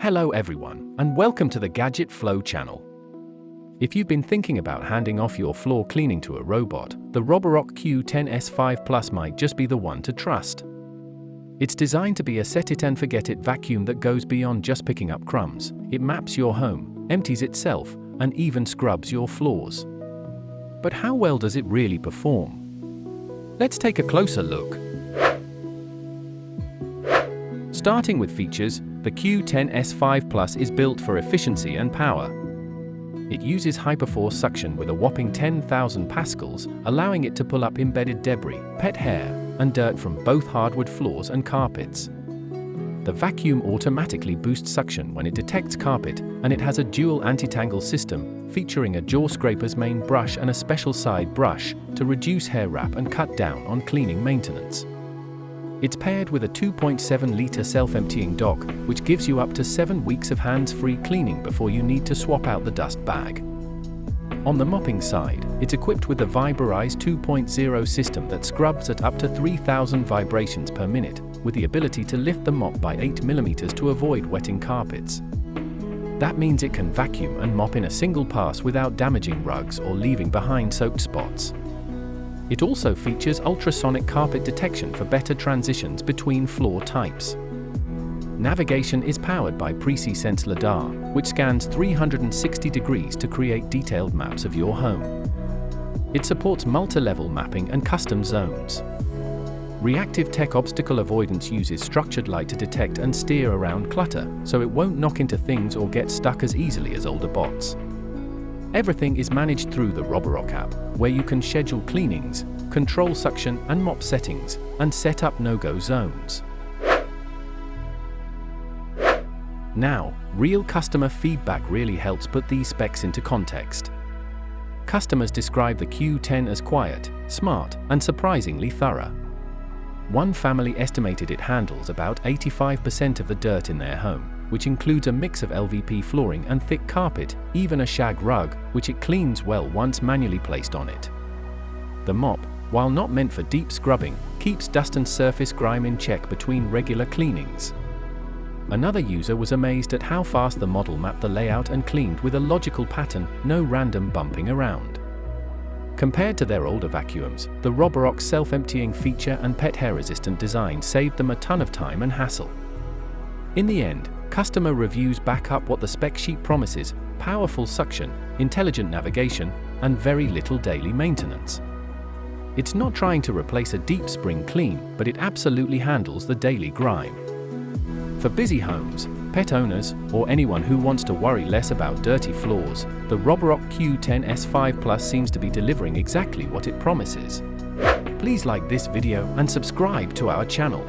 Hello everyone, and welcome to the Gadget Flow channel. If you've been thinking about handing off your floor cleaning to a robot, the Roborock Q10 S5 Plus might just be the one to trust. It's designed to be a set-it-and-forget-it vacuum that goes beyond just picking up crumbs. It maps your home, empties itself, and even scrubs your floors. But how well does it really perform? Let's take a closer look. Starting with features, the Q10 S5 Plus is built for efficiency and power. It uses hyperforce suction with a whopping 10,000 pascals, allowing it to pull up embedded debris, pet hair, and dirt from both hardwood floors and carpets. The vacuum automatically boosts suction when it detects carpet, and it has a dual anti-tangle system, featuring a jaw scraper's main brush and a special side brush to reduce hair wrap and cut down on cleaning maintenance. It's paired with a 2.7-liter self-emptying dock, which gives you up to 7 weeks of hands-free cleaning before you need to swap out the dust bag. On the mopping side, it's equipped with the VibraRise 2.0 system that scrubs at up to 3,000 vibrations per minute, with the ability to lift the mop by 8 mm to avoid wetting carpets. That means it can vacuum and mop in a single pass without damaging rugs or leaving behind soaked spots. It also features ultrasonic carpet detection for better transitions between floor types. Navigation is powered by Sense LiDAR, which scans 360 degrees to create detailed maps of your home. It supports multi-level mapping and custom zones. Reactive Tech Obstacle Avoidance uses structured light to detect and steer around clutter, so it won't knock into things or get stuck as easily as older bots. Everything is managed through the Roborock app, where you can schedule cleanings, control suction and mop settings, and set up no-go zones. Now, real customer feedback really helps put these specs into context. Customers describe the Q10 as quiet, smart, and surprisingly thorough. One family estimated it handles about 85% of the dirt in their home, which includes a mix of LVP flooring and thick carpet, even a shag rug, which it cleans well once manually placed on it. The mop, while not meant for deep scrubbing, keeps dust and surface grime in check between regular cleanings. Another user was amazed at how fast the model mapped the layout and cleaned with a logical pattern, no random bumping around. Compared to their older vacuums, the Roborock's self-emptying feature and pet hair-resistant design saved them a ton of time and hassle. In the end, customer reviews back up what the spec sheet promises: powerful suction, intelligent navigation, and very little daily maintenance. It's not trying to replace a deep spring clean, but it absolutely handles the daily grime. For busy homes, pet owners, or anyone who wants to worry less about dirty floors, the Roborock Q10 S5 Plus seems to be delivering exactly what it promises. Please like this video and subscribe to our channel.